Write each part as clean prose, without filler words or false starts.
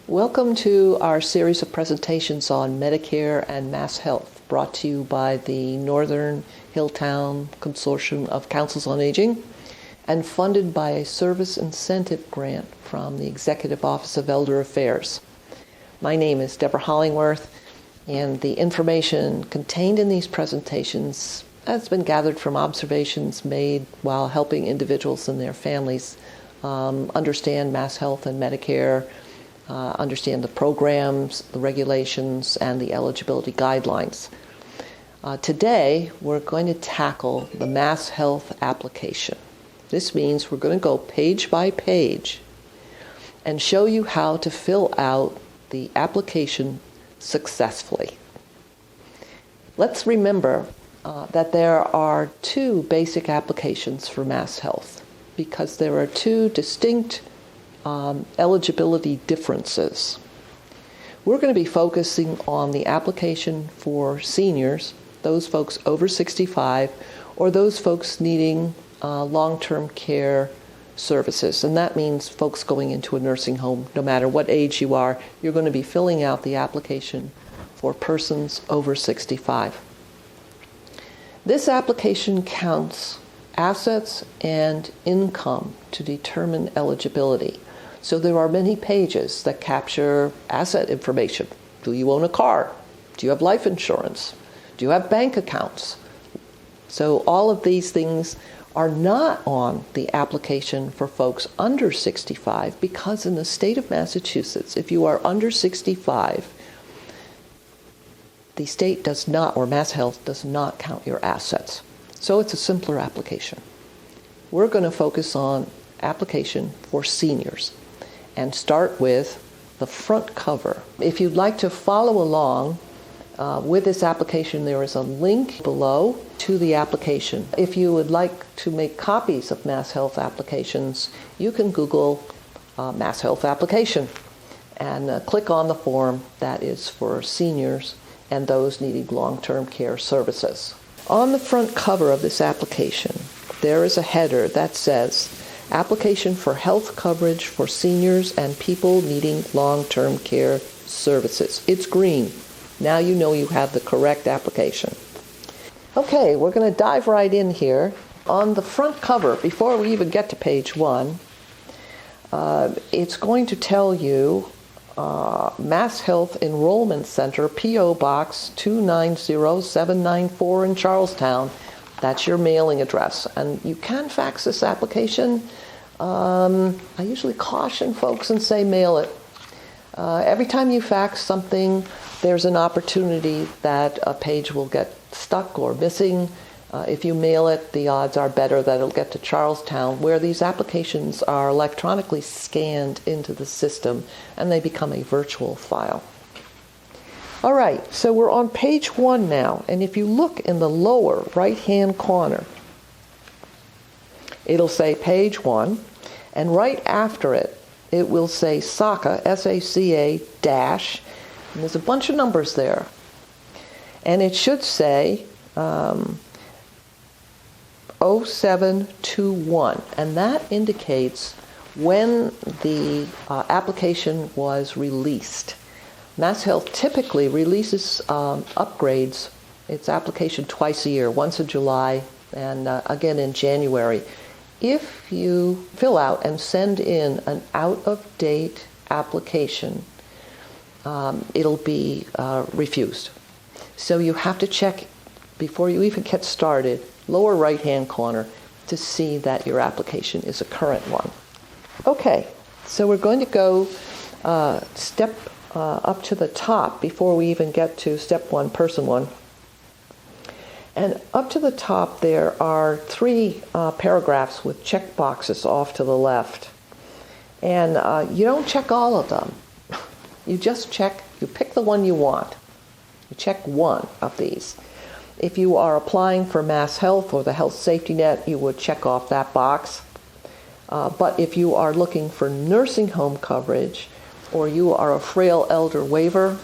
Welcome to our series of presentations on Medicare and MassHealth, brought to you by the Northern Hilltown Consortium of Councils on Aging and funded by a service incentive grant from the Executive Office of Elder Affairs. My name is Deborah Hollingworth, and the information contained in these presentations has been gathered from observations made while helping individuals and their families understand MassHealth and Medicare, understand the programs, the regulations, and the eligibility guidelines. Today, we're going to tackle the MassHealth application. This means we're going to go page by page and show you how to fill out the application successfully. Let's remember that there are two basic applications for MassHealth because there are two distinct eligibility differences. We're going to be focusing on the application for seniors, those folks over 65, or those folks needing long-term care services. And that means folks going into a nursing home. No matter what age you are, you're going to be filling out the application for persons over 65. This application counts assets and income to determine eligibility. So there are many pages that capture asset information. Do you own a car? Do you have life insurance? Do you have bank accounts? So all of these things are not on the application for folks under 65 because in the state of Massachusetts, if you are under 65, the state does not, or MassHealth does not count your assets. So it's a simpler application. We're going to focus on application for seniors and start with the front cover. If you'd like to follow along with this application, there is a link below to the application. If you would like to make copies of MassHealth applications, you can Google MassHealth application and click on the form that is for seniors and those needing long-term care services. On the front cover of this application, there is a header that says, Application for health coverage for seniors and people needing long-term care services. It's green. Now you know you have the correct application. Okay, we're going to dive right in here. On the front cover, before we even get to page 1, it's going to tell you MassHealth Enrollment Center, P.O. Box 290794 in Charlestown. That's your mailing address. And you can fax this application. I usually caution folks and say mail it. Every time you fax something, there's an opportunity that a page will get stuck or missing. If you mail it, the odds are better that it'll get to Charlestown, where these applications are electronically scanned into the system and they become a virtual file. All right, so we're on page 1 now, and if you look in the lower right-hand corner, it'll say page 1, and right after it, it will say SACA, S-A-C-A dash, and there's a bunch of numbers there. And it should say 0721, and that indicates when the application was released. MassHealth typically releases upgrades, its application twice a year, once in July and again in January. If you fill out and send in an out-of-date application, it'll be refused. So you have to check before you even get started, lower right-hand corner, to see that your application is a current one. Okay, so we're going to go step up to the top before we even get to step 1, person 1. And up to the top there are 3 paragraphs with check boxes off to the left. And you don't check all of them. You just check, you pick the one you want. You check one of these. If you are applying for MassHealth or the Health Safety Net, you would check off that box. But if you are looking for nursing home coverage, or you are a frail elder waiver,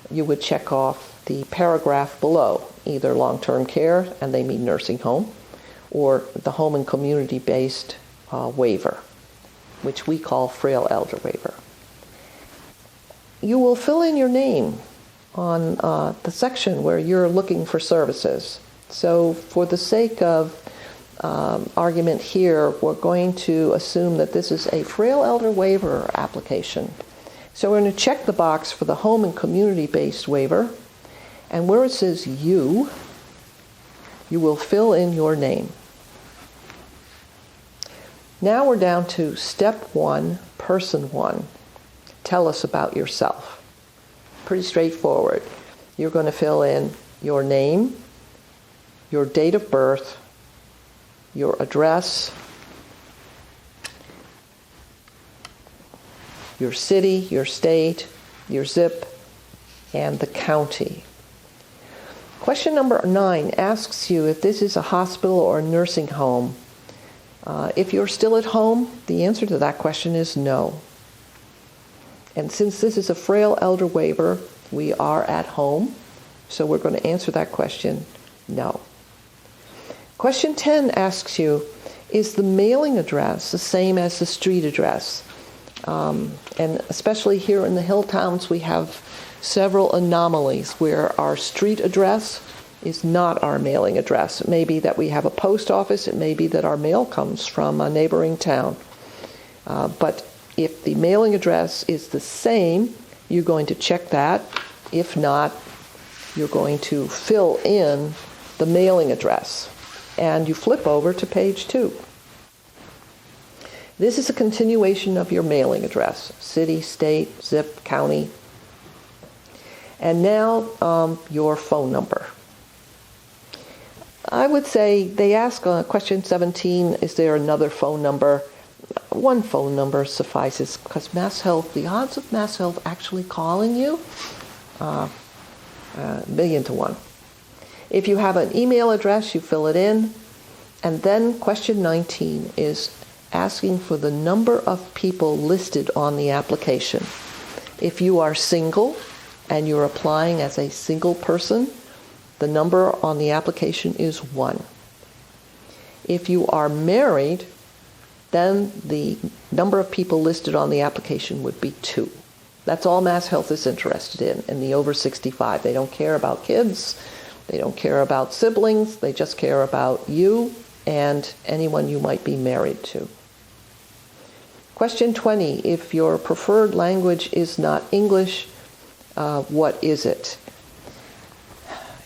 you would check off the paragraph below, either long-term care, and they mean nursing home, or the home and community-based waiver, which we call frail elder waiver. you will fill in your name on the section where you're looking for services. So for the sake of argument here, we're going to assume that this is a frail elder waiver application. So we're going to check the box for the home and community-based waiver, and where it says you will fill in your name. Now we're down to step 1, person 1. Tell us about yourself. Pretty straightforward. You're going to fill in your name, your date of birth, your address, your city, your state, your zip, and the county. Question number 9 asks you if this is a hospital or a nursing home. If you're still at home, the answer to that question is no. And since this is a frail elder waiver, we are at home, so we're going to answer that question no. Question 10 asks you, is the mailing address the same as the street address? And especially here in the Hilltowns, we have several anomalies where our street address is not our mailing address. It may be that we have a post office. It may be that our mail comes from a neighboring town. But if the mailing address is the same, you're going to check that. If not, you're going to fill in the mailing address. And you flip over to page 2. This is a continuation of your mailing address: city, state, zip, county. And now your phone number. I would say they ask on question 17, is there another phone number? One phone number suffices, because MassHealth, the odds of MassHealth actually calling you, 1,000,000 to 1. If you have an email address, you fill it in. And then question 19 is asking for the number of people listed on the application. If you are single and you're applying as a single person, the number on the application is 1. If you are married, then the number of people listed on the application would be 2. That's all MassHealth is interested in the over 65. They don't care about kids. They don't care about siblings. They just care about you and anyone you might be married to. Question 20, if your preferred language is not English, what is it?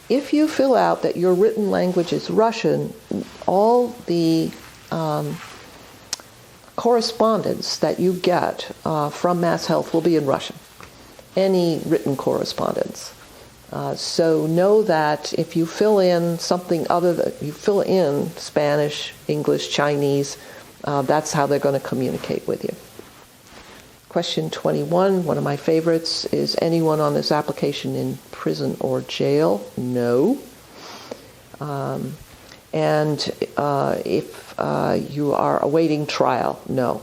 If you fill out that your written language is Russian, all the correspondence that you get from MassHealth will be in Russian, any written correspondence. So know that if you fill in something other than, you fill in Spanish, English, Chinese, that's how they're going to communicate with you. Question 21, one of my favorites, is anyone on this application in prison or jail? No. And if you are awaiting trial? No.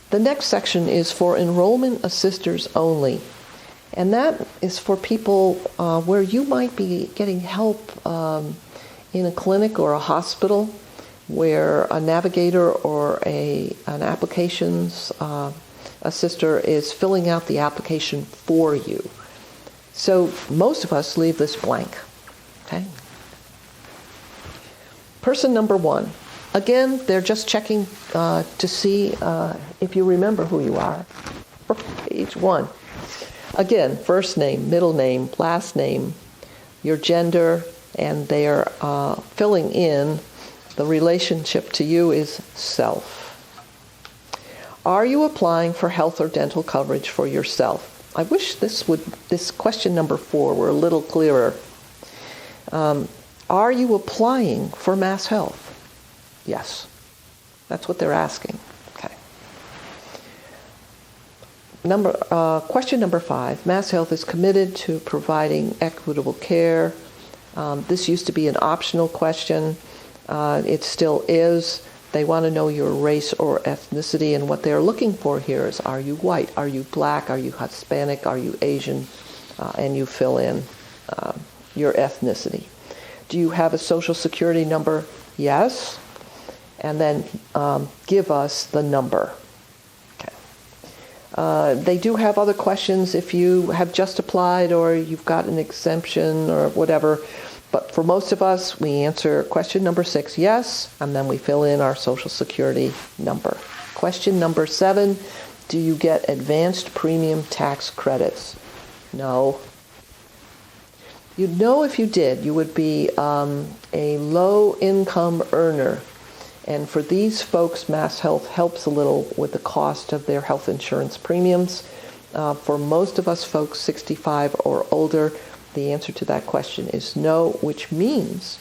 The next section is for enrollment assistors only. And that is for people where you might be getting help in a clinic or a hospital, where a navigator or an applications assister is filling out the application for you. So most of us leave this blank. Okay. Person number 1. Again, they're just checking to see if you remember who you are. Page 1. Again, first name, middle name, last name, your gender, and they're filling in the relationship to you is self. Are you applying for health or dental coverage for yourself? I wish this question number 4 were a little clearer. Are you applying for MassHealth? Yes. That's what they're asking. Okay. Question number 5. MassHealth is committed to providing equitable care. This used to be an optional question. It still is. They want to know your race or ethnicity, and what they're looking for here is, are you white? Are you black? Are you Hispanic? Are you Asian? And you fill in your ethnicity. Do you have a social security number? Yes. And then give us the number. Okay. They do have other questions if you have just applied or you've got an exemption or whatever. But for most of us, we answer question number 6, yes, and then we fill in our Social Security number. Question number 7, do you get advanced premium tax credits? No. You'd know if you did. You would be a low-income earner. And for these folks, MassHealth helps a little with the cost of their health insurance premiums. For most of us folks 65 or older, the answer to that question is no, which means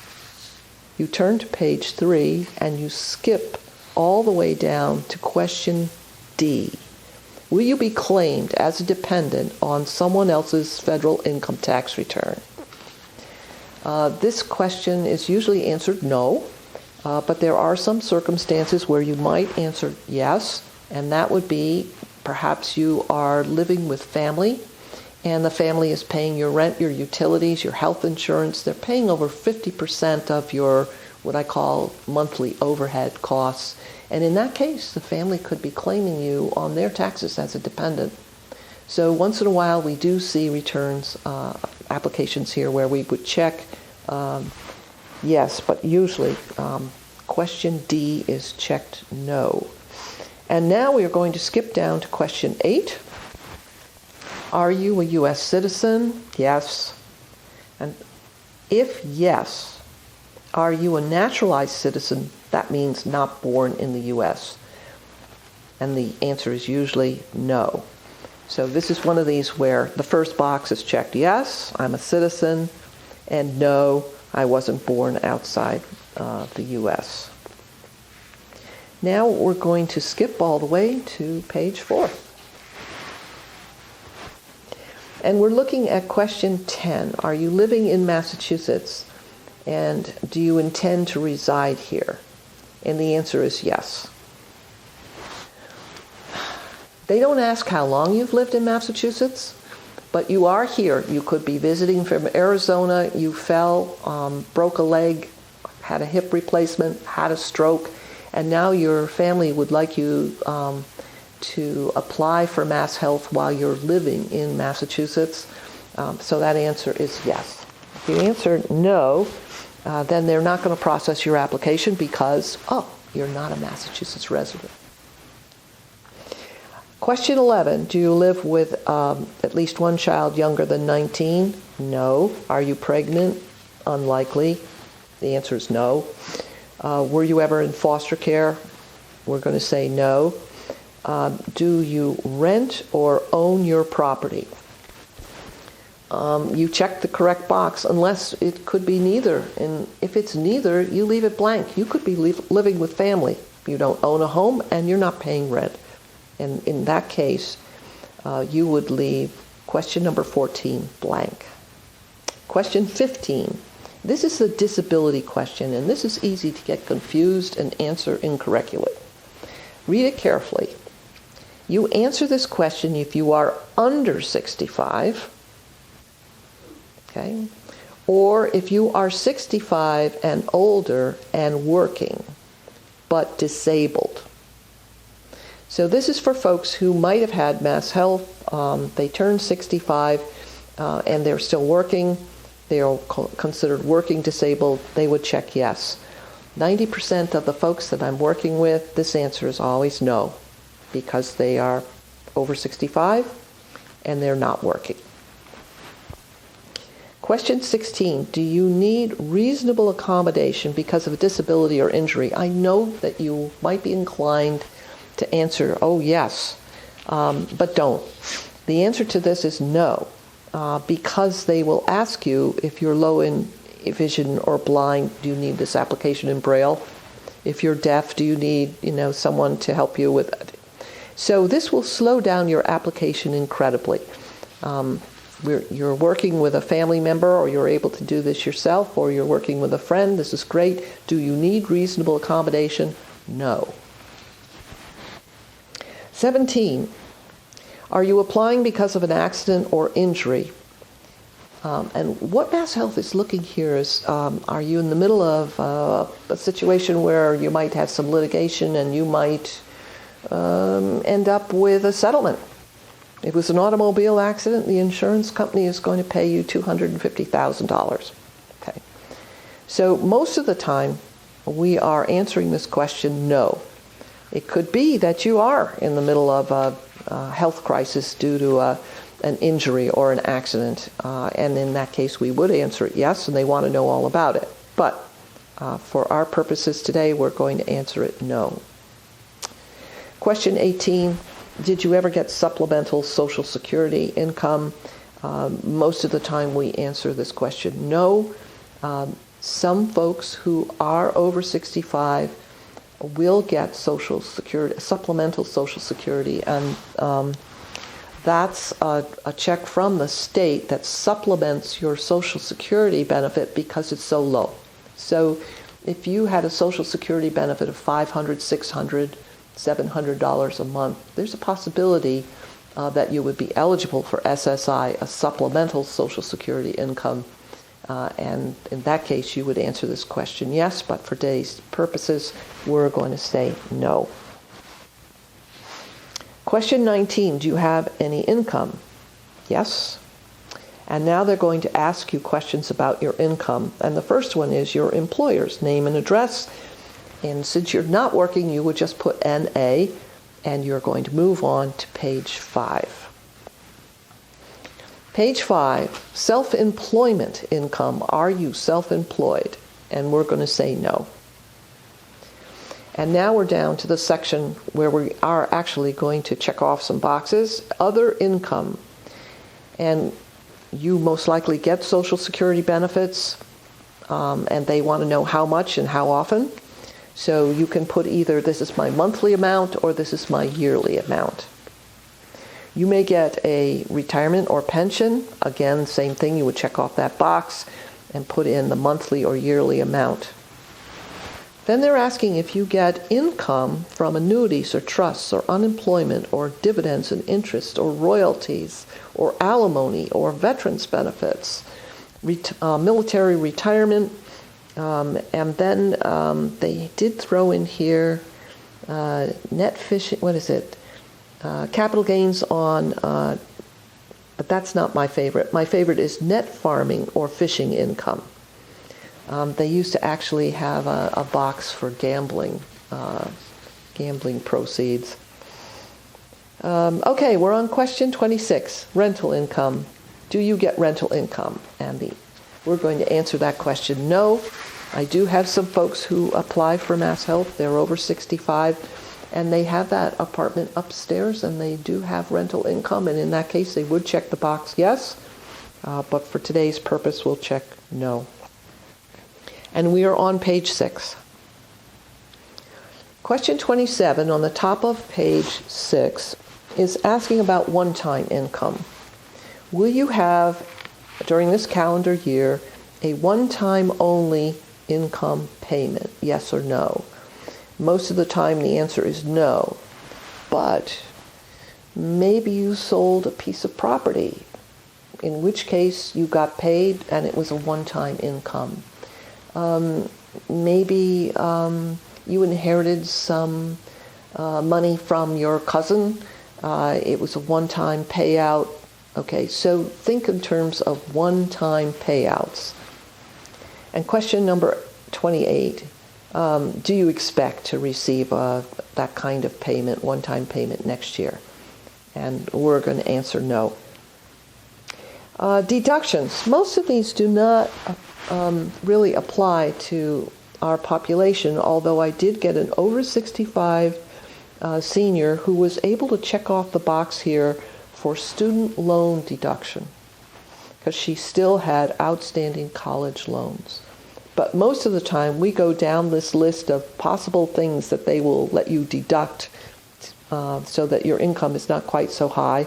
you turn to page 3 and you skip all the way down to question D. Will you be claimed as a dependent on someone else's federal income tax return? This question is usually answered no, but there are some circumstances where you might answer yes, and that would be perhaps you are living with family, and the family is paying your rent, your utilities, your health insurance. They're paying over 50% of your, what I call, monthly overhead costs. And in that case, the family could be claiming you on their taxes as a dependent. So once in a while, we do see returns, applications here where we would check yes, but usually question D is checked no. And now we are going to skip down to question 8. Are you a U.S. citizen? Yes. And if yes, are you a naturalized citizen? That means not born in the U.S. And the answer is usually no. So this is one of these where the first box is checked yes, I'm a citizen, and no, I wasn't born outside the U.S. Now we're going to skip all the way to page 4. And we're looking at question 10. Are you living in Massachusetts? And do you intend to reside here? And the answer is yes. They don't ask how long you've lived in Massachusetts, but you are here. You could be visiting from Arizona. You fell, broke a leg, had a hip replacement, had a stroke, and now your family would like you to apply for MassHealth while you're living in Massachusetts. So that answer is yes. If you answer no, then they're not going to process your application because, you're not a Massachusetts resident. Question 11, do you live with at least one child younger than 19? No. Are you pregnant? Unlikely. The answer is no. Were you ever in foster care? We're going to say no. Do you rent or own your property? You check the correct box unless it could be neither. And if it's neither, you leave it blank. You could be living with family. You don't own a home and you're not paying rent. And in that case, you would leave question number 14 blank. Question 15. This is a disability question, and this is easy to get confused and answer incorrectly. Read it carefully. You answer this question if you are under 65, okay, or if you are 65 and older and working, but disabled. So this is for folks who might have had MassHealth, they turned 65 and they're still working, they're considered working disabled, they would check yes. 90% of the folks that I'm working with, this answer is always no, because they are over 65 and they're not working. Question 16, do you need reasonable accommodation because of a disability or injury? I know that you might be inclined to answer, oh yes, but don't. The answer to this is no, because they will ask you if you're low in vision or blind, do you need this application in Braille? If you're deaf, do you need, someone to help you with it? So this will slow down your application incredibly. You're working with a family member, or you're able to do this yourself, or you're working with a friend. This is great. Do you need reasonable accommodation? No. 17. Are you applying because of an accident or injury? And what MassHealth is looking here is, are you in the middle of a situation where you might have some litigation and you might end up with a settlement? If it was an automobile accident, the insurance company is going to pay you $250,000. Okay. So most of the time, we are answering this question no. It could be that you are in the middle of a health crisis due to an injury or an accident, and in that case we would answer it yes, and they want to know all about it. But for our purposes today, we're going to answer it no. Question 18, did you ever get supplemental Social Security income? Most of the time we answer this question no. Some folks who are over 65 will get Social Security, supplemental Social Security, and that's a check from the state that supplements your Social Security benefit because it's so low. So if you had a Social Security benefit of $500, $600, $700 a month, there's a possibility that you would be eligible for SSI, a supplemental Social Security income. And in that case, you would answer this question yes, but for today's purposes, we're going to say no. Question 19, do you have any income? Yes. And now they're going to ask you questions about your income. And the first one is your employer's name and address. And since you're not working, you would just put NA, and you're going to move on to page 5. Page 5, self-employment income. Are you self-employed? And we're going to say no. And now we're down to the section where we are actually going to check off some boxes. Other income. And you most likely get Social Security benefits, and they want to know how much and how often. So you can put either this is my monthly amount or this is my yearly amount. You may get a retirement or pension. Again, same thing, you would check off that box and put in the monthly or yearly amount. Then they're asking if you get income from annuities or trusts or unemployment or dividends and interest or royalties or alimony or veterans benefits, military retirement, and then they did throw in here net fishing, capital gains on, but that's not my favorite. My favorite is net farming or fishing income. They used to actually have a box for gambling proceeds. Okay, we're on question 26, rental income. Do you get rental income, Andy? We're going to answer that question no. I do have some folks who apply for MassHealth. They're over 65, and they have that apartment upstairs, and they do have rental income, and in that case, they would check the box yes, but for today's purpose, we'll check no. And we are on page 6. Question 27 on the top of page 6 is asking about one-time income. Will you have, during this calendar year, a one-time only income payment, yes or no? Most of the time the answer is no, but maybe you sold a piece of property, in which case you got paid and it was a one-time income. Maybe you inherited some money from your cousin. It was a one-time payout. Okay, so think in terms of one-time payouts. And question number 28, do you expect to receive that kind of payment, one-time payment next year? And we're going to answer no. Deductions. Most of these do not really apply to our population, although I did get an over 65 senior who was able to check off the box here for student loan deduction because she still had outstanding college loans. But most of the time we go down this list of possible things that they will let you deduct so that your income is not quite so high.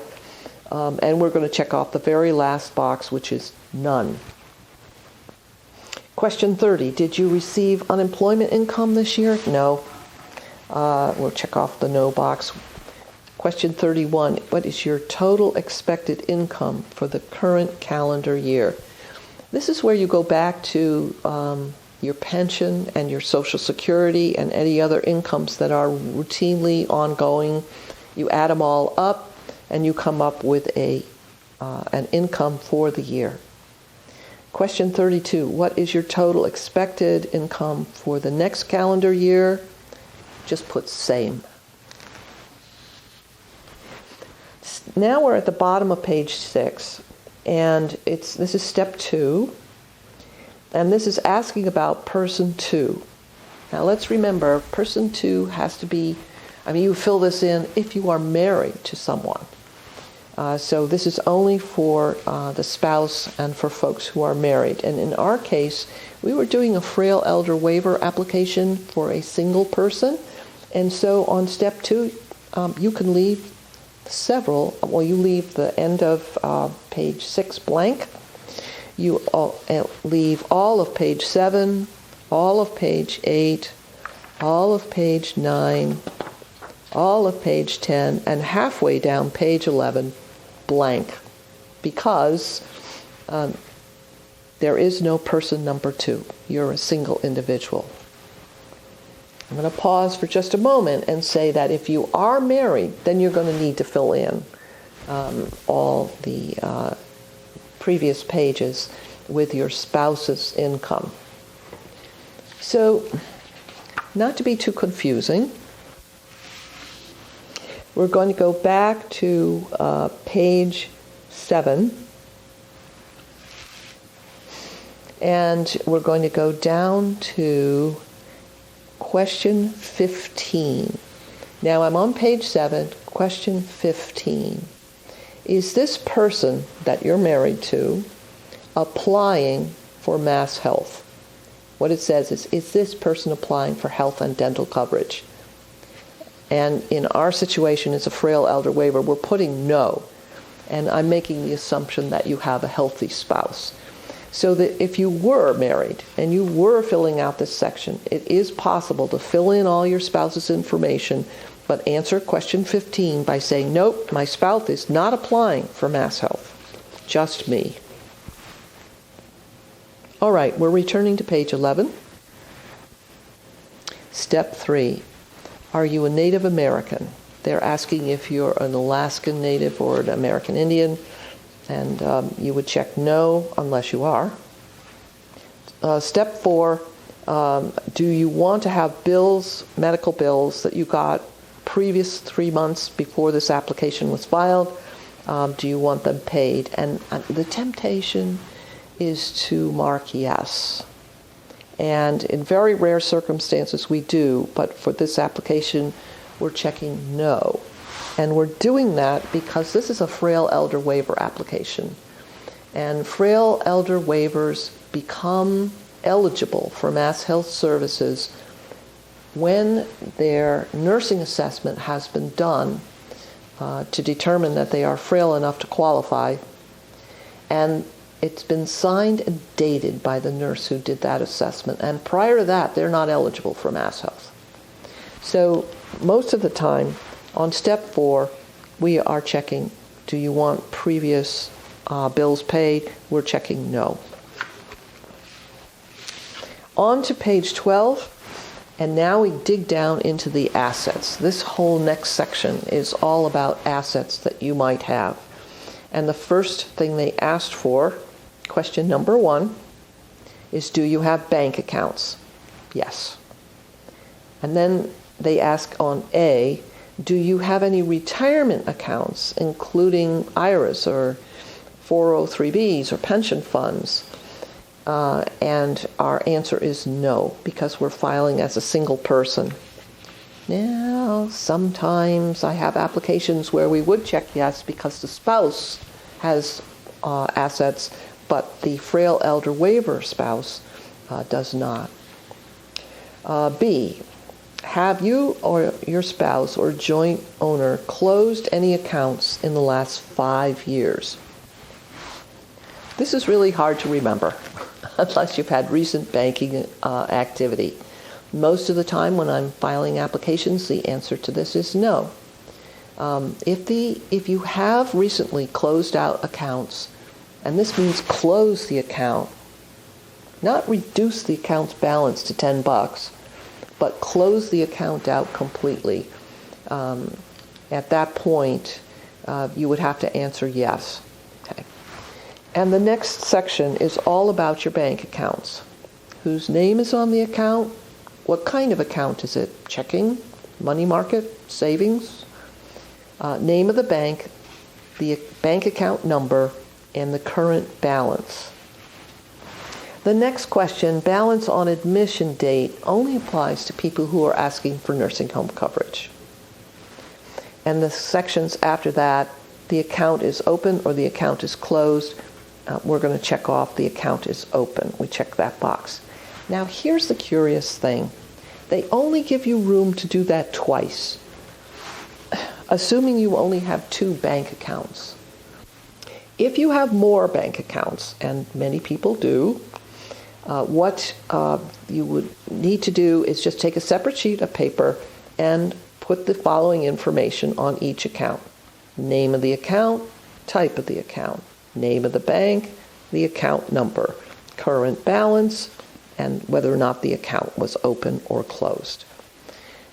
And we're going to check off the very last box, which is none. Question 30, did you receive unemployment income this year? No. We'll check off the no box. Question 31, what is your total expected income for the current calendar year? This is where you go back to your pension and your Social Security and any other incomes that are routinely ongoing. You add them all up, and you come up with an income for the year. Question 32, what is your total expected income for the next calendar year? Just put same. Now we're at the bottom of page 6, and this is step 2, and this is asking about person 2. Now let's remember, person 2 has to be, you fill this in if you are married to someone. So this is only for the spouse and for folks who are married. And in our case, we were doing a frail elder waiver application for a single person. And so on step 2, you can leave you leave the end of page 6 blank. You leave all of page 7, all of page 8, all of page 9, all of page 10, and halfway down page 11 blank, because there is no person number 2. You're a single individual. I'm going to pause for just a moment and say that if you are married, then you're going to need to fill in all the previous pages with your spouse's income. So, not to be too confusing, we're going to go back to page 7, and we're going to go down to question 15. Now I'm on page 7, question 15. Is this person that you're married to applying for MassHealth? What it says is this person applying for health and dental coverage? And in our situation, it's a frail elder waiver. We're putting no. And I'm making the assumption that you have a healthy spouse. So that if you were married and you were filling out this section, it is possible to fill in all your spouse's information, but answer question 15 by saying, nope, my spouse is not applying for MassHealth. Just me. All right, we're returning to page 11. Step 3. Are you a Native American? They're asking if you're an Alaskan Native or an American Indian, and you would check no unless you are. Step 4, do you want to have bills, medical bills that you got previous 3 months before this application was filed? Do you want them paid? And the temptation is to mark yes. And in very rare circumstances we do, but for this application we're checking no. And we're doing that because this is a frail elder waiver application. And frail elder waivers become eligible for MassHealth services when their nursing assessment has been done to determine that they are frail enough to qualify, and it's been signed and dated by the nurse who did that assessment. And prior to that, they're not eligible for MassHealth. So most of the time, on step 4, we are checking, do you want previous bills paid? We're checking no. On to page 12, and now we dig down into the assets. This whole next section is all about assets that you might have. And the first thing they asked for, question number 1, is do you have bank accounts? Yes. And then they ask on A, do you have any retirement accounts, including IRAs or 403Bs or pension funds? And our answer is no, because we're filing as a single person. Now, sometimes I have applications where we would check yes because the spouse has assets, but the frail elder waiver spouse does not. B, have you or your spouse or joint owner closed any accounts in the last 5 years? This is really hard to remember unless you've had recent banking activity. Most of the time when I'm filing applications, the answer to this is no. If you have recently closed out accounts, and this means close the account, not reduce the account's balance to $10, but close the account out completely. At that point, you would have to answer yes. Okay. And the next section is all about your bank accounts. Whose name is on the account? What kind of account is it? Checking, money market, savings? Name of the bank, the bank account number, and the current balance. The next question, balance on admission date, only applies to people who are asking for nursing home coverage. And the sections after that, the account is open or the account is closed. We're going to check off the account is open. We check that box. Now here's the curious thing. They only give you room to do that twice, assuming you only have 2 bank accounts. If you have more bank accounts, and many people do, what you would need to do is just take a separate sheet of paper and put the following information on each account. Name of the account, type of the account, name of the bank, the account number, current balance, and whether or not the account was open or closed.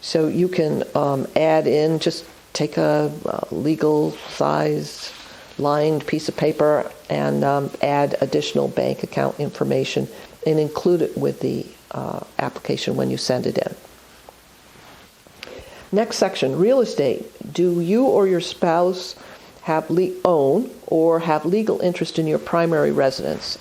So you can add in, just take a legal size lined piece of paper and add additional bank account information and include it with the application when you send it in. Next section, real estate. Do you or your spouse own or have legal interest in your primary residence?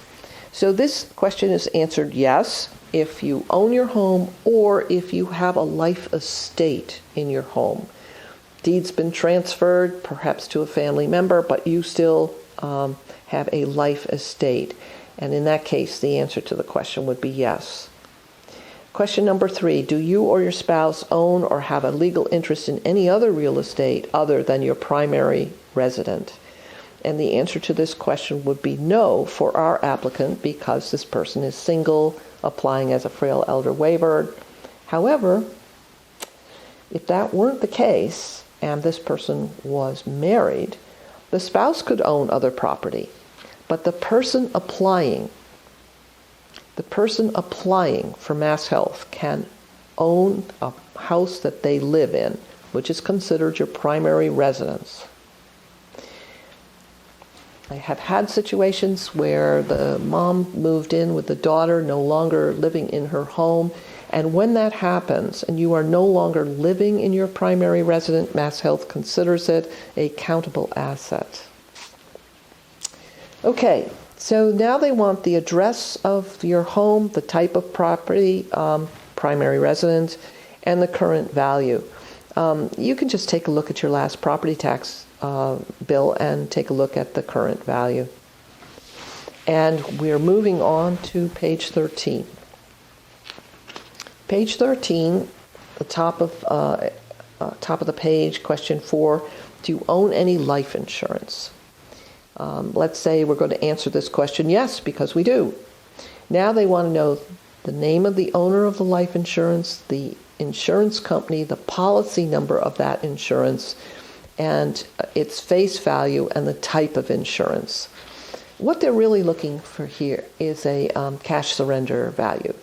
So this question is answered yes if you own your home or if you have a life estate in your home. Deed's been transferred, perhaps to a family member, but you still have a life estate. And in that case, the answer to the question would be yes. Question number 3, do you or your spouse own or have a legal interest in any other real estate other than your primary resident? And the answer to this question would be no for our applicant because this person is single, applying as a frail elder waiver. However, if that weren't the case and this person was married, the spouse could own other property, but the person applying for MassHealth can own a house that they live in, which is considered your primary residence. I have had situations where the mom moved in with the daughter no longer living in her home, and when that happens and you are no longer living in your primary residence, MassHealth considers it a countable asset. Okay. So now they want the address of your home, the type of property, primary residence, and the current value. You can just take a look at your last property tax bill and take a look at the current value. And we're moving on to page 13. Page 13, the top of the page, question 4, do you own any life insurance? Let's say we're going to answer this question, yes, because we do. Now they want to know the name of the owner of the life insurance, the insurance company, the policy number of that insurance, and its face value and the type of insurance. What they're really looking for here is a cash surrender value.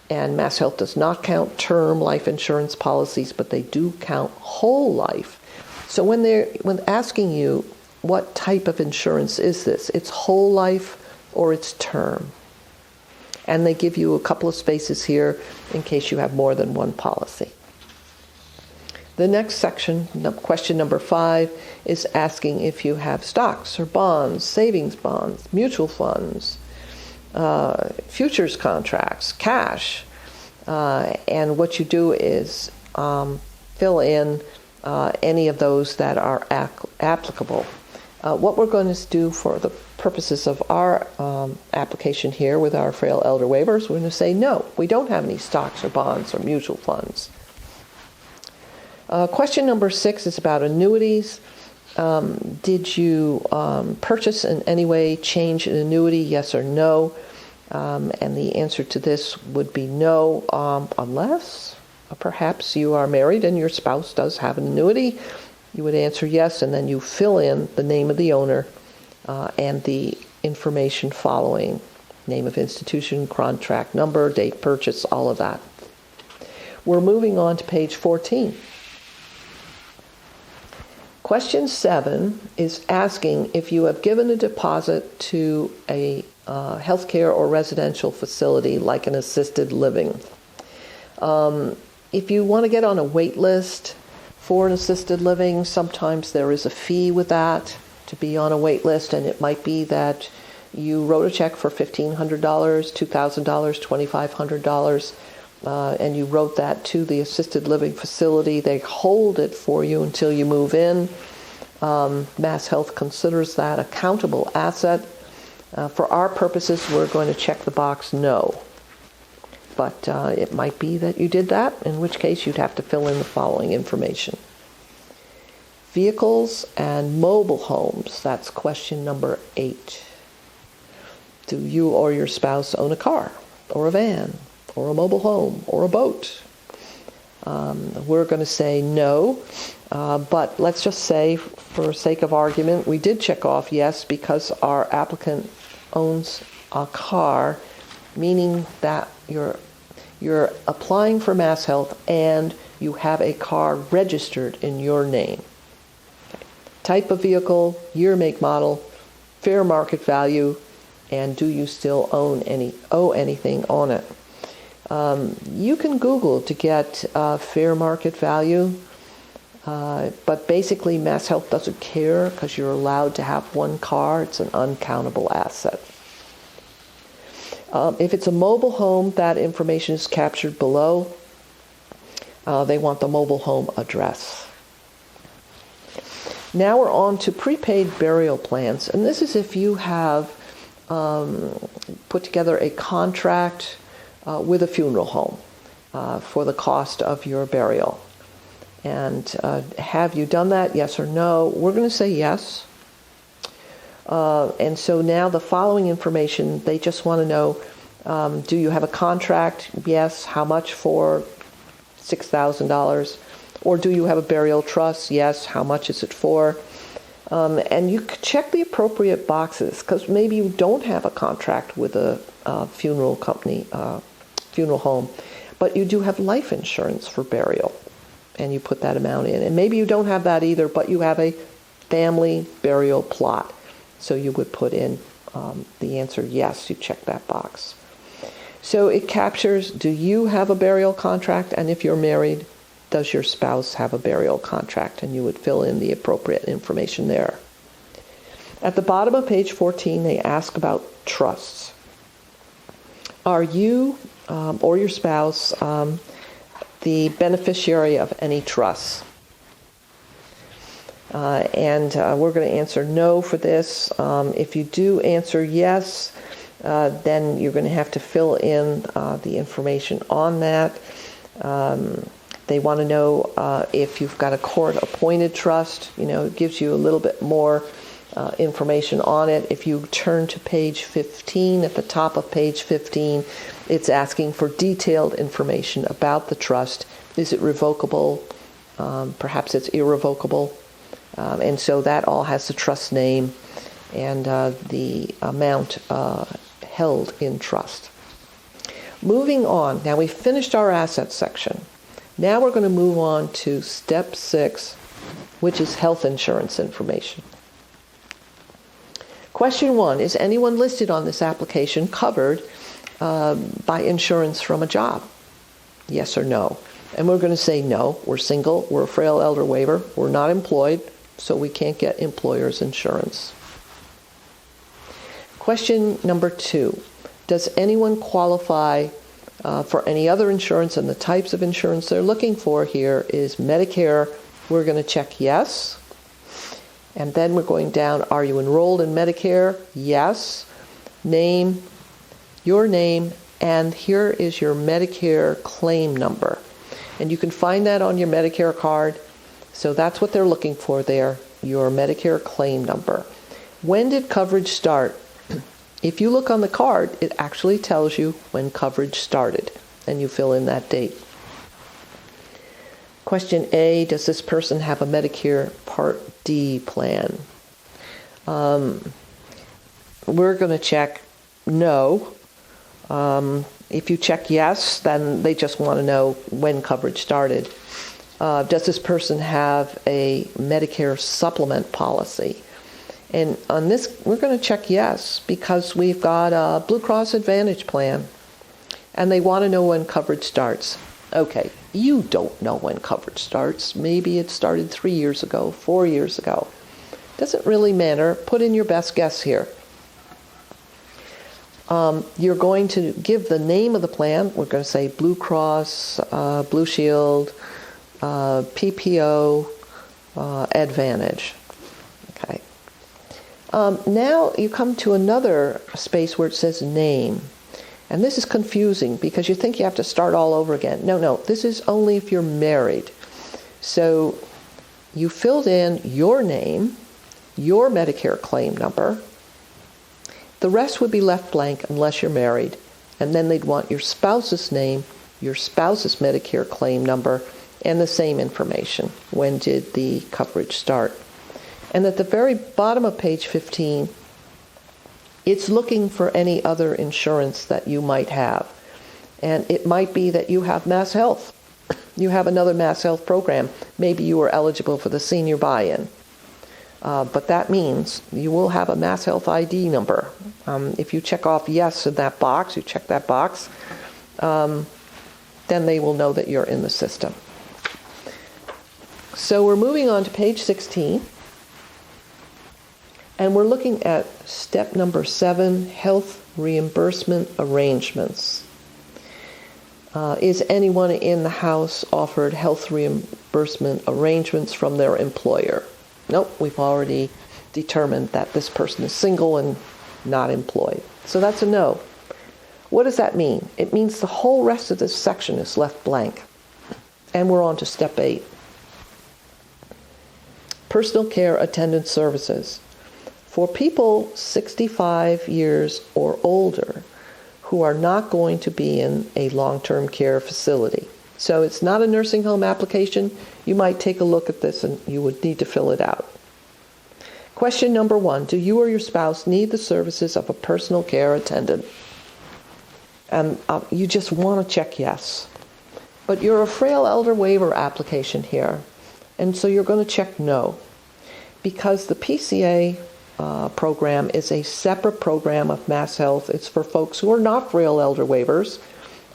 And MassHealth does not count term life insurance policies, but they do count whole life. So when asking you, what type of insurance is this? It's whole life or it's term. And they give you a couple of spaces here in case you have more than one policy. The next section, question number 5, is asking if you have stocks or bonds, savings bonds, mutual funds, futures contracts, cash. And what you do is fill in any of those that are applicable. What we're going to do for the purposes of our application here with our frail elder waivers, we're going to say no, we don't have any stocks or bonds or mutual funds. Question number 6 is about annuities. Did you purchase in any way, change an annuity, yes or no? And the answer to this would be no, unless perhaps you are married and your spouse does have an annuity. You would answer yes, and then you fill in the name of the owner and the information following, name of institution, contract number, date purchase, all of that. We're moving on to page 14. Question 7 is asking if you have given a deposit to a healthcare or residential facility like an assisted living. If you want to get on a wait list for an assisted living, sometimes there is a fee with that to be on a wait list, and it might be that you wrote a check for $1,500, $2,000, $2,500, and you wrote that to the assisted living facility. They hold it for you until you move in. MassHealth considers that a countable asset. For our purposes, we're going to check the box no. But it might be that you did that, in which case you'd have to fill in the following information. Vehicles and mobile homes, that's question number 8. Do you or your spouse own a car, or a van, or a mobile home, or a boat? We're going to say no, but let's just say, for sake of argument, we did check off yes because our applicant owns a car, meaning that you're applying for MassHealth and you have a car registered in your name. Okay. Type of vehicle, year, make, model, fair market value, and do you still owe anything on it? You can Google to get fair market value, but basically MassHealth doesn't care because you're allowed to have one car. It's an uncountable asset. If it's a mobile home, that information is captured below. They want the mobile home address. Now we're on to prepaid burial plans, and this is if you have put together a contract with a funeral home for the cost of your burial. And have you done that, yes or no? We're going to say yes. And so now the following information, they just want to know, do you have a contract? Yes. How much for? $6,000. Or do you have a burial trust? Yes. How much is it for? And you check the appropriate boxes, because maybe you don't have a contract with a funeral company, funeral home, but you do have life insurance for burial, and you put that amount in. And maybe you don't have that either, but you have a family burial plot. So you would put in the answer yes, you check that box. So it captures, do you have a burial contract? And if you're married, does your spouse have a burial contract? And you would fill in the appropriate information there. At the bottom of page 14, they ask about trusts. Are you or your spouse the beneficiary of any trusts? And we're going to answer no for this. If you do answer yes, then you're going to have to fill in the information on that. They want to know if you've got a court-appointed trust. You know, it gives you a little bit more information on it. If you turn to page 15, at the top of page 15, it's asking for detailed information about the trust. Is it revocable? Perhaps it's irrevocable. And so that all has the trust name and the amount held in trust. Moving on. Now we've finished our assets section. Now we're going to move on to step 6, which is health insurance information. Question 1, is anyone listed on this application covered by insurance from a job? Yes or no? And we're going to say no. We're single. We're a frail elder waiver. We're not employed, so we can't get employer's insurance. Question number 2, does anyone qualify for any other insurance? And the types of insurance they're looking for here is Medicare. We're going to check yes. And then we're going down, are you enrolled in Medicare? Yes. Name, your name, and here is your Medicare claim number. And you can find that on your Medicare card. So that's what they're looking for there, your Medicare claim number. When did coverage start? If you look on the card, it actually tells you when coverage started, and you fill in that date. Question A, does this person have a Medicare Part D plan? We're going to check no. If you check yes, then they just want to know when coverage started. Does this person have a Medicare supplement policy? And on this, we're going to check yes, because we've got a Blue Cross Advantage plan, and they want to know when coverage starts. Okay, you don't know when coverage starts. Maybe it started 3 years ago, 4 years ago. Doesn't really matter. Put in your best guess here. You're going to give the name of the plan. We're going to say Blue Cross, Blue Shield, PPO, Advantage. Okay. Now you come to another space where it says name. And this is confusing because you think you have to start all over again. No, this is only if you're married. So you filled in your name, your Medicare claim number. The rest would be left blank unless you're married. And then they'd want your spouse's name, your spouse's Medicare claim number, and the same information. When did the coverage start? And at the very bottom of page 15, it's looking for any other insurance that you might have. And it might be that you have MassHealth. You have another MassHealth program. Maybe you are eligible for the senior buy-in. But that means you will have a MassHealth ID number. If you check off yes in that box, you check that box, then they will know that you're in the system. So we're moving on to page 16. And we're looking at step number 7, health reimbursement arrangements. Is anyone in the house offered health reimbursement arrangements from their employer? Nope, we've already determined that this person is single and not employed. So that's a no. What does that mean? It means the whole rest of this section is left blank. And we're on to step 8. Personal care attendant services. For people 65 years or older who are not going to be in a long-term care facility. So it's not a nursing home application. You might take a look at this and you would need to fill it out. Question number 1, do you or your spouse need the services of a personal care attendant? And you just want to check yes. But you're a frail elder waiver application here. And so you're going to check no. Because the PCA program is a separate program of MassHealth. It's for folks who are not frail elder waivers,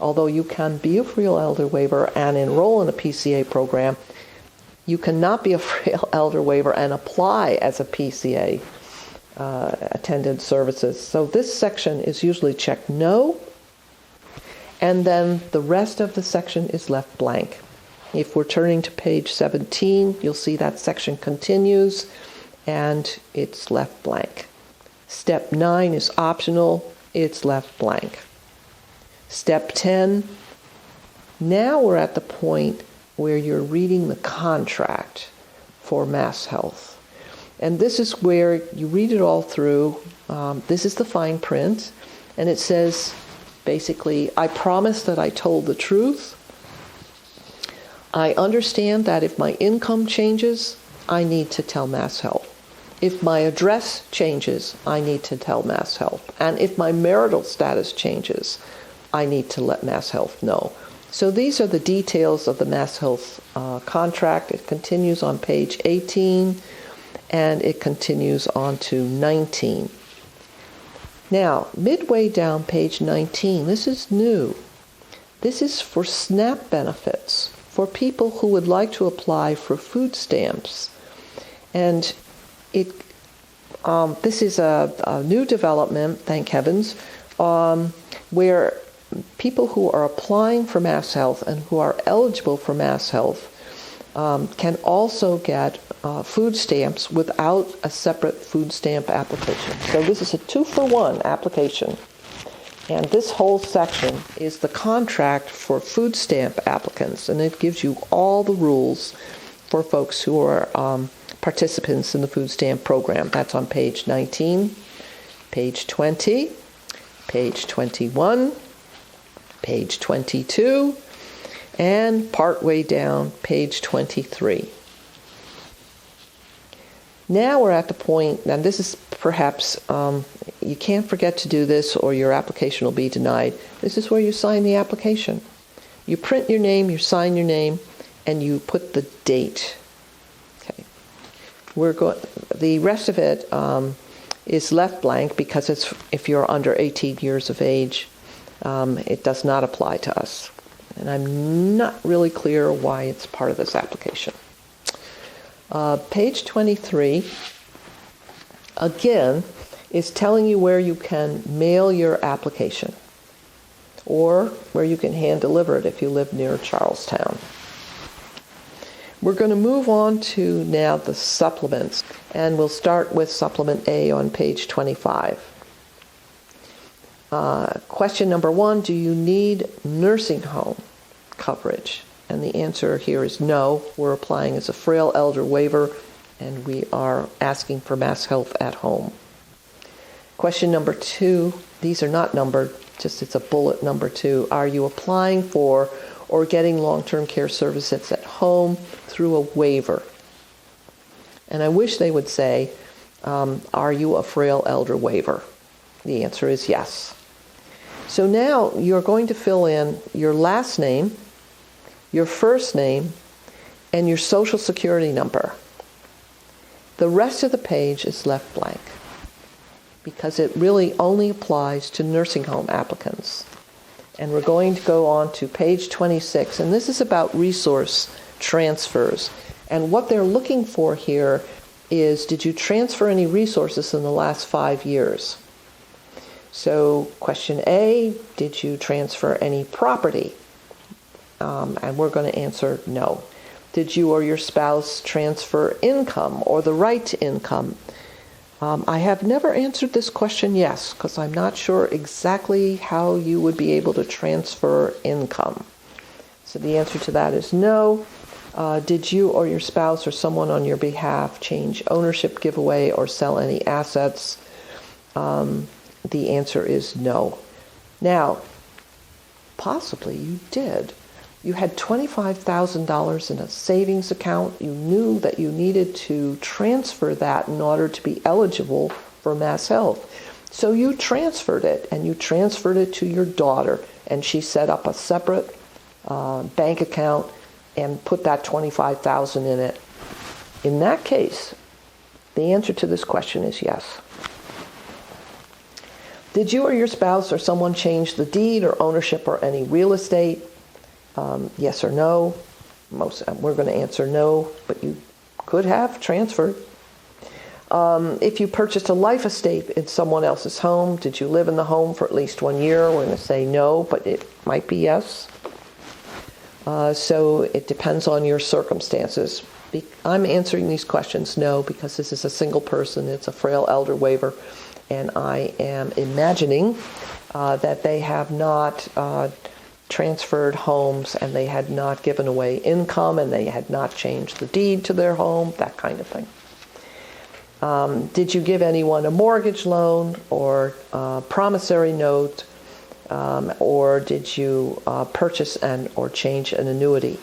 although you can be a frail elder waiver and enroll in a PCA program. You cannot be a frail elder waiver and apply as a PCA attendant services. So this section is usually checked no, and then the rest of the section is left blank. If we're turning to page 17, you'll see that section continues, and it's left blank. Step 9 is optional. It's left blank. Step 10, now we're at the point where you're reading the contract for MassHealth. And this is where you read it all through. This is the fine print, and it says, basically, I promise that I told the truth. I understand that if my income changes, I need to tell MassHealth. If my address changes, I need to tell MassHealth. And if my marital status changes, I need to let MassHealth know. So these are the details of the MassHealth contract. It continues on page 18, and it continues on to 19. Now, midway down page 19, this is new. This is for SNAP benefits for people who would like to apply for food stamps. And this is a new development, thank heavens, where people who are applying for MassHealth and who are eligible for MassHealth can also get food stamps without a separate food stamp application. So this is a 2-for-1 application. And this whole section is the contract for food stamp applicants, and it gives you all the rules for folks who are participants in the food stamp program. That's on page 19, page 20, page 21, page 22, and partway down, page 23. Now we're at the point, and this is perhaps, you can't forget to do this or your application will be denied. This is where you sign the application. You print your name, you sign your name, and you put the date. Okay. The rest of it is left blank because it's if you're under 18 years of age, it does not apply to us. And I'm not really clear why it's part of this application. Page 23, again, is telling you where you can mail your application or where you can hand deliver it if you live near Charlestown. We're going to move on to now the supplements, and we'll start with Supplement A on page 25. Question number 1, do you need nursing home coverage? And the answer here is no. We're applying as a frail elder waiver, and we are asking for MassHealth at home. Question number 2, these are not numbered, just it's a bullet number 2. Are you applying for or getting long-term care services at home through a waiver? And I wish they would say, are you a frail elder waiver? The answer is yes. So now you're going to fill in your last name, your first name, and your social security number. The rest of the page is left blank because it really only applies to nursing home applicants. And we're going to go on to page 26, and this is about resource transfers. And what they're looking for here is, did you transfer any resources in the last 5 years? So question A, did you transfer any property? And we're going to answer no. Did you or your spouse transfer income or the right to income? I have never answered this question yes, because I'm not sure exactly how you would be able to transfer income. So the answer to that is no. Did you or your spouse or someone on your behalf change ownership, give away, or sell any assets? The answer is no. Now, possibly you did. You had $25,000 in a savings account. You knew that you needed to transfer that in order to be eligible for MassHealth. So you transferred it, and you transferred it to your daughter, and she set up a separate bank account and put that $25,000 in it. In that case, the answer to this question is yes. Did you or your spouse or someone change the deed or ownership or any real estate? Yes or no. We're going to answer no, but you could have transferred. If you purchased a life estate in someone else's home, did you live in the home for at least 1 year? We're going to say no, but it might be yes. So it depends on your circumstances. I'm answering these questions no, because this is a single person. It's a frail elder waiver, and I am imagining that they have not transferred homes, and they had not given away income, and they had not changed the deed to their home, that kind of thing. Did you give anyone a mortgage loan or a promissory note, or did you purchase or change an annuity?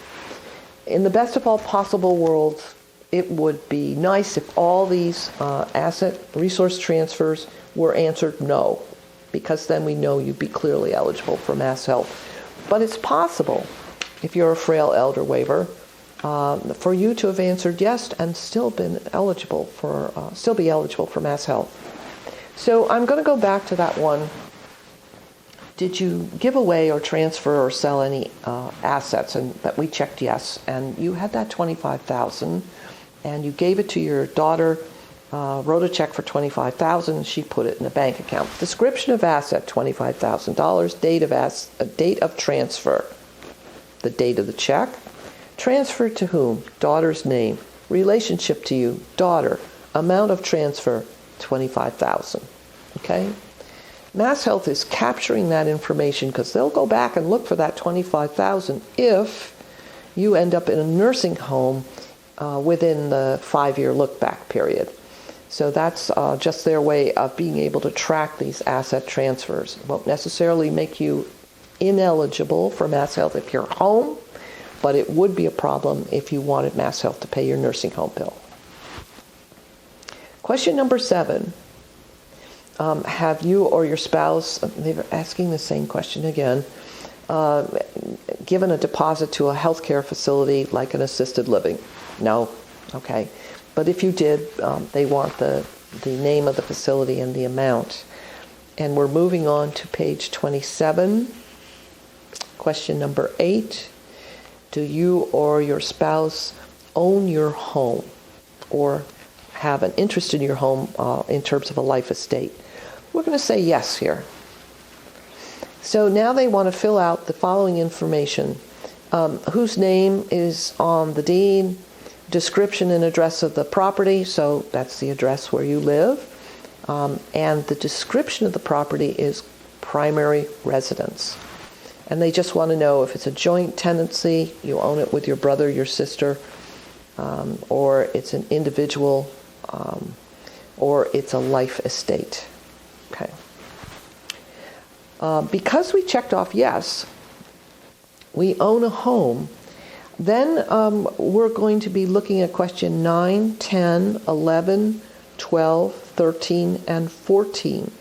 In the best of all possible worlds, it would be nice if all these asset resource transfers were answered no, because then we know you'd be clearly eligible for MassHealth. But it's possible, if you're a frail elder waiver, for you to have answered yes and still be eligible for MassHealth. So I'm going to go back to that one. Did you give away or transfer or sell any assets? And that we checked yes, and you had that $25,000, and you gave it to your daughter. Wrote a check for $25,000. She put it in a bank account. Description of asset: $25,000. Date of transfer: the date of the check. Transfer to whom? Daughter's name. Relationship to you: daughter. Amount of transfer: $25,000. Okay. MassHealth is capturing that information because they'll go back and look for that $25,000 if you end up in a nursing home within the 5-year look-back period. So that's just their way of being able to track these asset transfers. It won't necessarily make you ineligible for MassHealth if you're home, but it would be a problem if you wanted MassHealth to pay your nursing home bill. Question number 7. Have you or your spouse, they're asking the same question again, given a deposit to a healthcare facility like an assisted living? No. Okay. But if you did, they want the name of the facility and the amount. And we're moving on to page 27. Question number 8. Do you or your spouse own your home or have an interest in your home in terms of a life estate? We're going to say yes here. So now they want to fill out the following information. Whose name is on the deed, description and address of the property, so that's the address where you live, and the description of the property is primary residence. And they just want to know if it's a joint tenancy, you own it with your brother, your sister, or it's an individual, or it's a life estate. Okay. Because we checked off yes, we own a home, then we're going to be looking at question 9, 10, 11, 12, 13, and 14,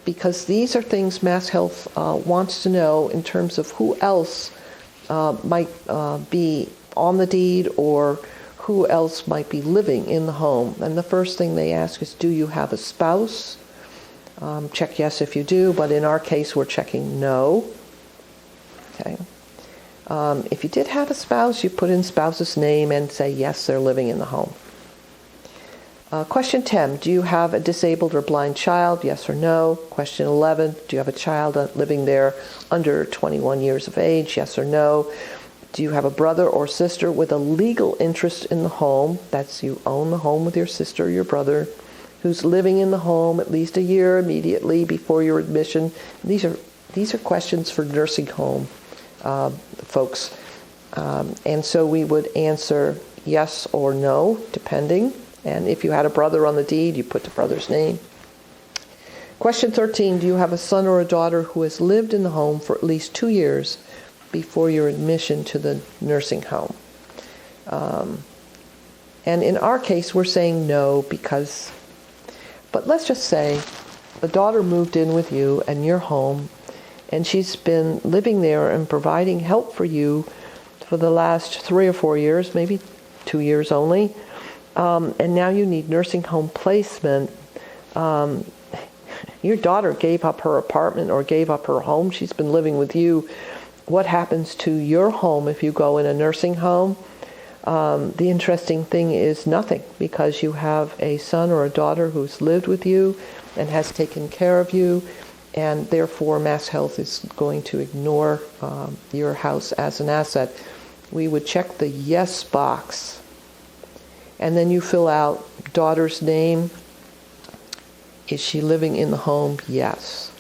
because these are things MassHealth wants to know in terms of who else might be on the deed or who else might be living in the home. And the first thing they ask is, do you have a spouse? Check yes if you do, but in our case we're checking no. Okay. If you did have a spouse, you put in spouse's name and say yes, they're living in the home. Question 10, do you have a disabled or blind child? Yes or no. Question 11, do you have a child living there under 21 years of age? Yes or no. Do you have a brother or sister with a legal interest in the home? That's you own the home with your sister or your brother, who's living in the home at least a year immediately before your admission. These are questions for nursing home folks. And so we would answer yes or no, depending. And if you had a brother on the deed, you put the brother's name. Question 13, do you have a son or a daughter who has lived in the home for at least 2 years before your admission to the nursing home? And in our case, we're saying no because, but let's just say the daughter moved in with you and your home, and she's been living there and providing help for you for the last 3 or 4 years, maybe 2 years only, and now you need nursing home placement. Your daughter gave up her apartment or gave up her home. She's been living with you. What happens to your home if you go in a nursing home? The interesting thing is nothing, because you have a son or a daughter who's lived with you and has taken care of you, and therefore MassHealth is going to ignore your house as an asset. We would check the yes box, and then you fill out daughter's name. Is she living in the home? Yes.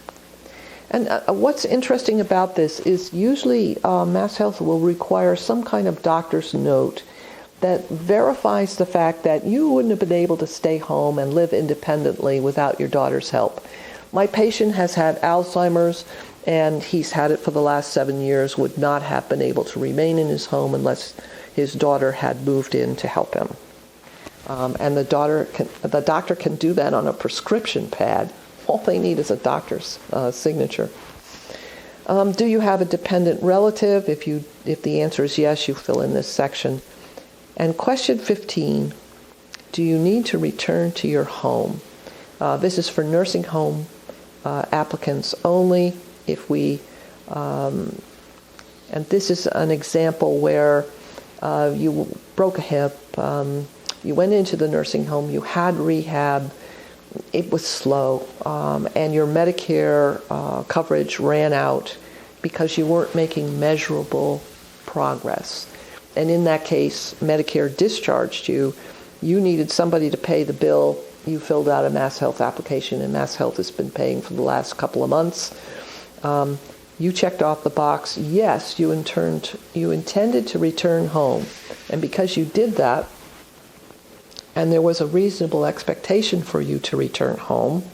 And what's interesting about this is usually MassHealth will require some kind of doctor's note that verifies the fact that you wouldn't have been able to stay home and live independently without your daughter's help. My patient has had Alzheimer's, and he's had it for the last 7 years, would not have been able to remain in his home unless his daughter had moved in to help him. And the doctor can do that on a prescription pad. All they need is a doctor's signature. Do you have a dependent relative? If the answer is yes, you fill in this section. And question 15, do you need to return to your home? This is for nursing home applicants only. If we, and this is an example where you broke a hip, you went into the nursing home, you had rehab, it was slow, and your Medicare coverage ran out because you weren't making measurable progress. And in that case, Medicare discharged you. You needed somebody to pay the bill. You filled out a MassHealth application, and MassHealth has been paying for the last couple of months. You checked off the box, yes, you intended to return home. And because you did that, and there was a reasonable expectation for you to return home,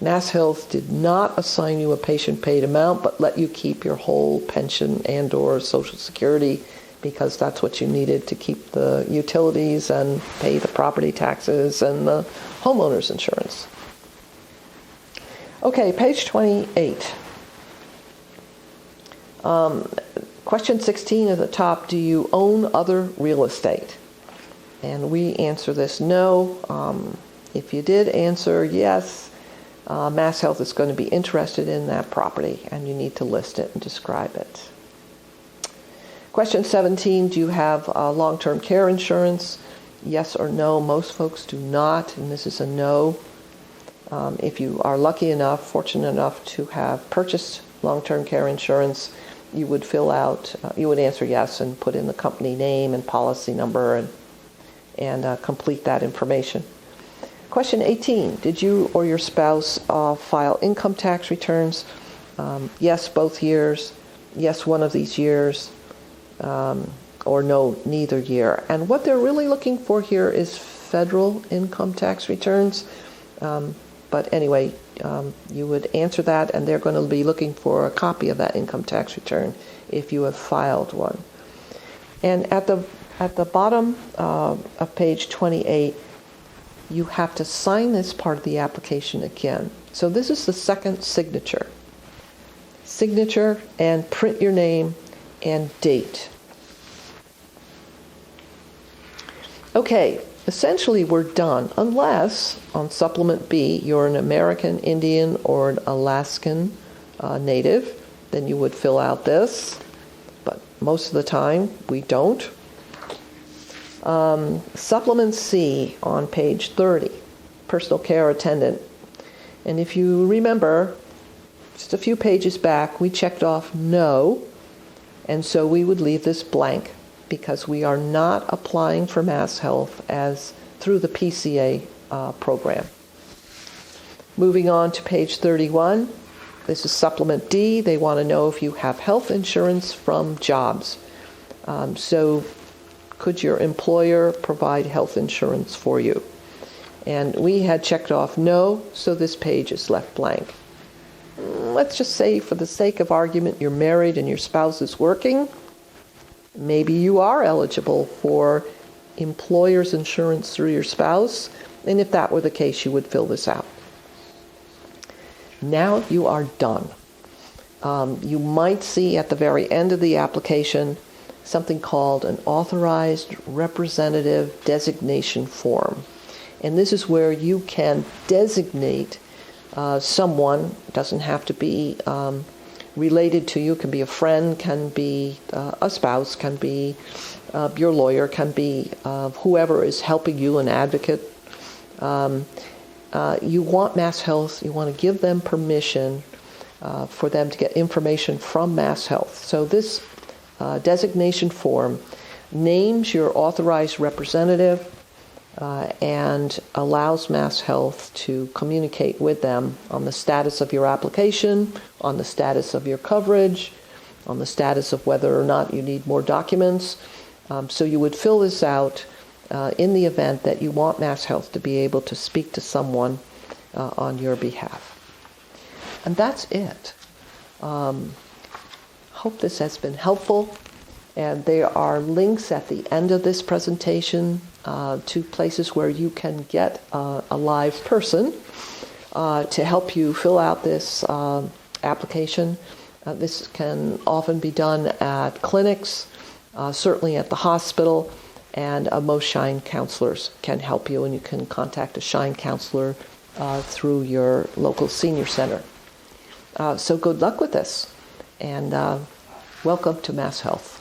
MassHealth did not assign you a patient-paid amount, but let you keep your whole pension and or Social Security, because that's what you needed to keep the utilities and pay the property taxes and the homeowner's insurance. Okay, page 28. Question 16 at the top, do you own other real estate? And we answer this no. If you did answer yes, MassHealth is going to be interested in that property and you need to list it and describe it. Question 17, do you have long-term care insurance? Yes or no. Most folks do not, and this is a no. If you are lucky enough, fortunate enough to have purchased long-term care insurance, you would you would answer yes and put in the company name and policy number and complete that information. Question 18, did you or your spouse file income tax returns? Yes, both years. Yes, one of these years. Or no, neither year. And what they're really looking for here is federal income tax returns. But anyway, you would answer that, and they're going to be looking for a copy of that income tax return if you have filed one. And at the bottom of page 28, you have to sign this part of the application again. So this is the second signature. Signature and print your name and date. Okay, essentially we're done, unless on Supplement B you're an American Indian or an Alaskan native, then you would fill out this, but most of the time we don't. Supplement C on page 30, personal care attendant. And if you remember, just a few pages back, we checked off no, and so we would leave this blank because we are not applying for MassHealth as through the PCA program. Moving on to page 31, this is Supplement D. They want to know if you have health insurance from jobs. So could your employer provide health insurance for you? And we had checked off no, so this page is left blank. Let's just say, for the sake of argument, you're married and your spouse is working. Maybe you are eligible for employer's insurance through your spouse, and if that were the case, you would fill this out. Now you are done. You might see at the very end of the application something called an Authorized Representative Designation Form. And this is where you can designate someone. It doesn't have to be related to you. It can be a friend, can be a spouse, can be your lawyer, can be whoever is helping you, an advocate. You want MassHealth, you want to give them permission for them to get information from MassHealth. So this designation form names your authorized representative and allows MassHealth to communicate with them on the status of your application, on the status of your coverage, on the status of whether or not you need more documents. So you would fill this out in the event that you want MassHealth to be able to speak to someone on your behalf. And that's it. Hope this has been helpful. And there are links at the end of this presentation to places where you can get a live person to help you fill out this application. This can often be done at clinics, certainly at the hospital, and most Shine counselors can help you, and you can contact a Shine counselor through your local senior center. So good luck with this, and welcome to MassHealth.